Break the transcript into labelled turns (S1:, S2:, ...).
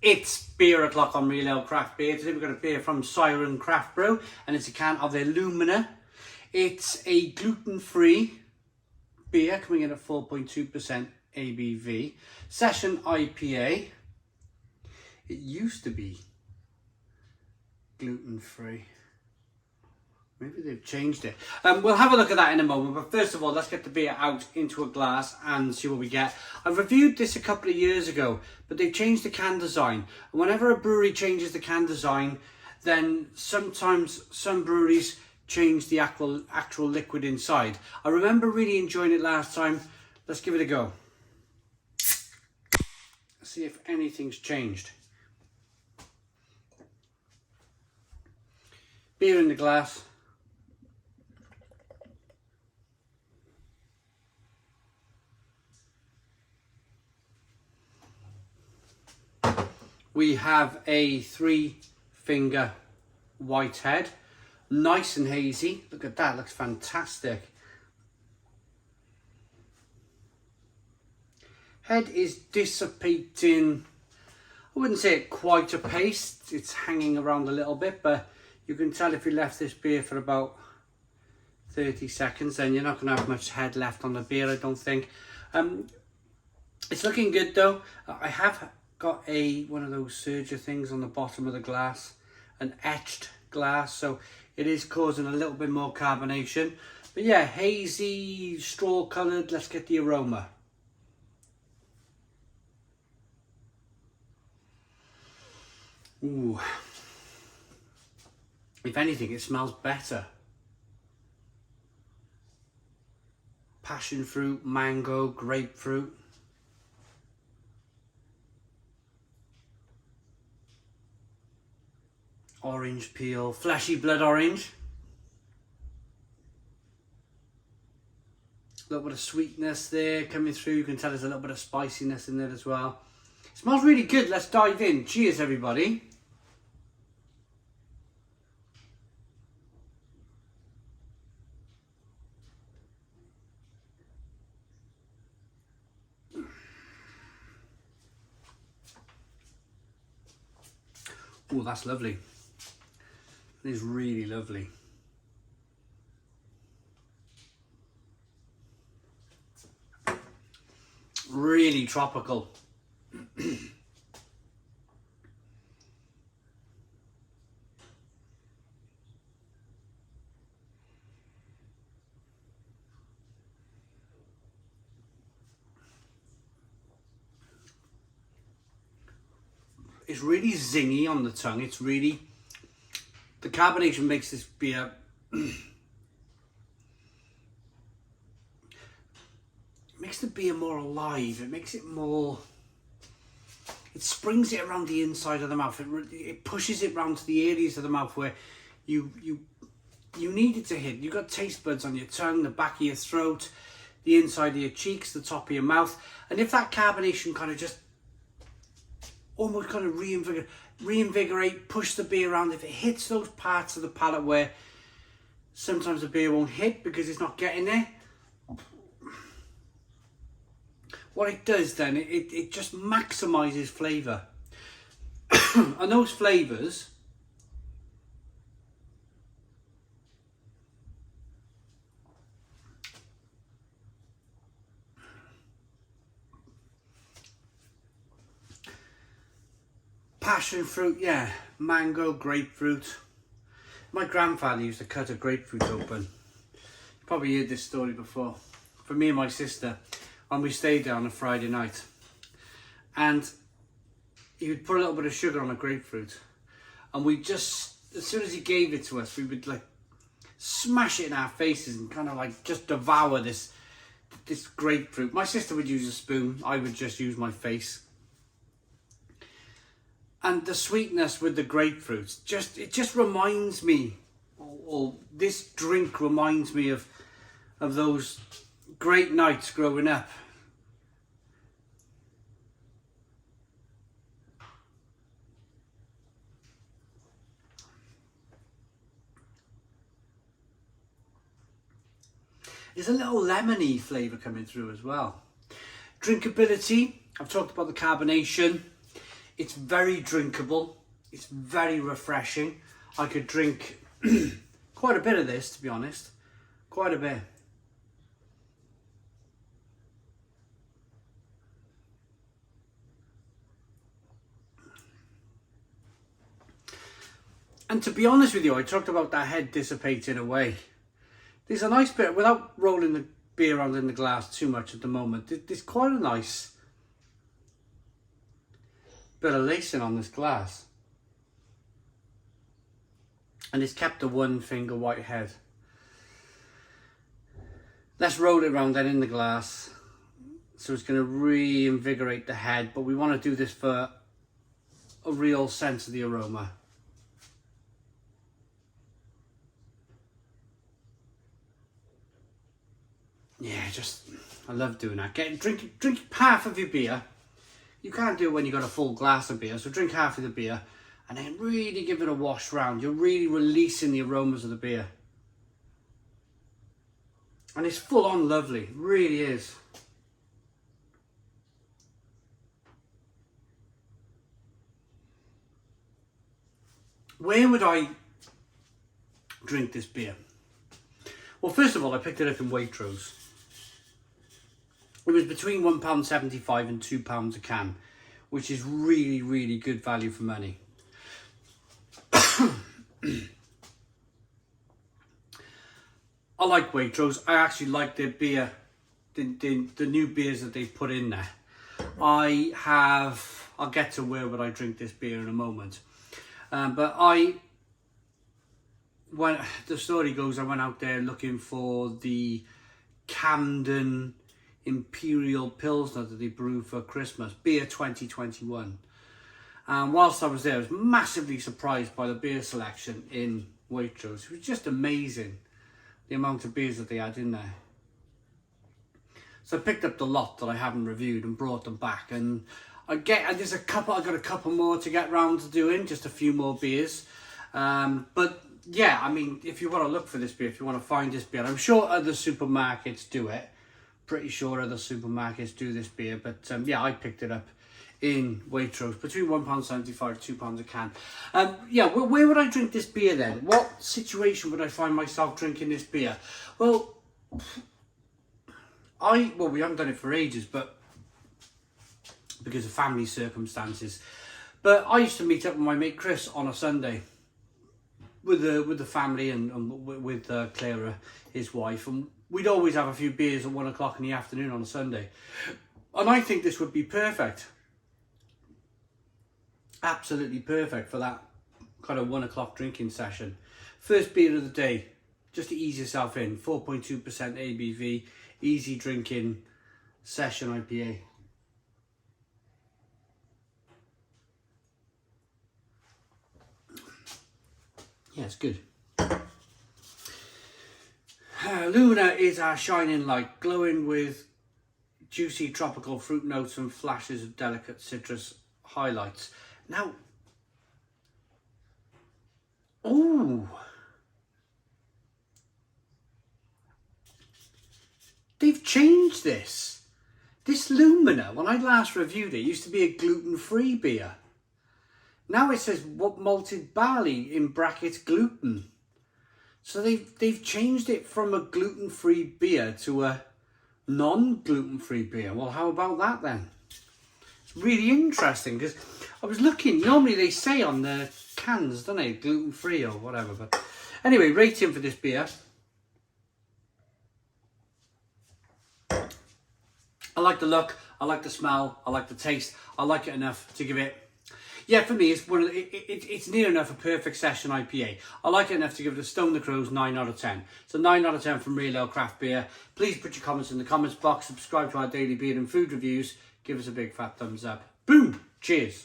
S1: It's beer o'clock on Real Ale Craft Beer. Today we've got a beer from Siren Craft Brew, and it's a can of their Lumina. It's a gluten-free beer coming in at 4.2% ABV. Session IPA. It used to be gluten-free. Maybe they've changed it. We'll have a look at that in a moment, but first of all, let's get the beer out into a glass and see what we get. I reviewed this a couple of years ago, but they've changed the can design. And whenever a brewery changes the can design, then sometimes some breweries change the actual liquid inside. I remember really enjoying it last time. Let's give it a go. Let's see if anything's changed. Beer in the glass. We have a 3-finger white head, nice and hazy. Look at that, looks fantastic. Head is dissipating, I wouldn't say it quite a pace, it's hanging around a little bit, but you can tell if you left this beer for about 30 seconds, then you're not going to have much head left on the beer, I don't think. It's looking good though. I have got one of those serger things on the bottom of the glass, an etched glass, so it is causing a little bit more carbonation. But yeah, hazy, straw coloured. Let's get the aroma. Ooh. If anything, it smells better. Passion fruit, mango, grapefruit. Orange peel, fleshy blood orange. A little bit of sweetness there coming through. You can tell there's a little bit of spiciness in there as well. It smells really good. Let's dive in. Cheers, everybody. Oh, that's lovely. It is really lovely. Really tropical. It's really zingy on the tongue. It's really, the carbonation makes this beer makes the beer more alive. It makes it more, it springs it around the inside of the mouth. It pushes it round to the areas of the mouth where you need it to hit. You've got taste buds on your tongue, the back of your throat, the inside of your cheeks, the top of your mouth. And if that carbonation kind of just almost kind of reinvigorate, push the beer around, if it hits those parts of the palate where sometimes the beer won't hit because it's not getting there, what it does then, it just maximizes flavour. And those flavours passion fruit, yeah, mango, grapefruit. My grandfather used to cut a grapefruit open. You probably heard this story before. For me and my sister, when we stayed there on a Friday night, and he would put a little bit of sugar on a grapefruit, and we just, as soon as he gave it to us, we would like smash it in our faces and kind of like just devour this grapefruit. My sister would use a spoon, I would just use my face. And the sweetness with the grapefruits, it just reminds me, or this drink reminds me of those great nights growing up. There's a little lemony flavour coming through as well. Drinkability, I've talked about the carbonation. It's very drinkable. It's very refreshing. I could drink quite a bit of this, to be honest. Quite a bit. And to be honest with you, I talked about that head dissipating away. There's a nice bit, without rolling the beer around in the glass too much at the moment, there's quite a nice bit of lacing on this glass. And it's kept the one finger white head. Let's roll it around then in the glass. So it's going to reinvigorate the head, but we want to do this for a real sense of the aroma. Yeah, I love doing that. Drink half of your beer. You can't do it when you've got a full glass of beer, so drink half of the beer and then really give it a wash round. You're really releasing the aromas of the beer. And it's full on lovely, it really is. Where would I drink this beer? Well, first of all, I picked it up in Waitrose. It was between £1.75 and £2 a can, which is really, really good value for money. I like Waitrose. I actually like their beer, the new beers that they've put in there. I'll get to where would I drink this beer in a moment. But the story goes, I went out there looking for the Camden Imperial Pilsner that they brew for Christmas, beer 2021. And whilst I was there, I was massively surprised by the beer selection in Waitrose. It was just amazing, the amount of beers that they had in there. So I picked up the lot that I haven't reviewed and brought them back. And I got a couple more to get round to doing, just a few more beers. But yeah, I mean, if you want to look for this beer, if you want to find this beer, I'm sure other supermarkets do it. Pretty sure other supermarkets do this beer, but yeah, I picked it up in Waitrose, between £1.75 to £2 a can. Yeah, where would I drink this beer then? What situation would I find myself drinking this beer? Well, we haven't done it for ages, but because of family circumstances. But I used to meet up with my mate Chris on a Sunday with the family and with Clara, his wife, and we'd always have a few beers at 1 o'clock in the afternoon on a Sunday. And I think this would be perfect. Absolutely perfect for that kind of 1 o'clock drinking session. First beer of the day, just to ease yourself in. 4.2% ABV, easy drinking session IPA. Yeah, it's good. Luna is our shining light, glowing with juicy tropical fruit notes and flashes of delicate citrus highlights. Now, they've changed this. This Lumina, when I last reviewed it, used to be a gluten-free beer. Now it says what malted barley in brackets gluten. So they've changed it from a gluten-free beer to a non-gluten-free beer. Well, how about that then? It's really interesting because I was looking, normally they say on the cans, don't they, gluten-free or whatever. But anyway, rating for this beer. I like the look, I like the smell, I like the taste. I like it enough to give it, yeah, for me, it's near enough a perfect session IPA. I like it enough to give it a Stone the Crows 9 out of 10. So 9 out of 10 from Real Ale Craft Beer. Please put your comments in the comments box. Subscribe to our daily beer and food reviews. Give us a big fat thumbs up. Boom! Cheers.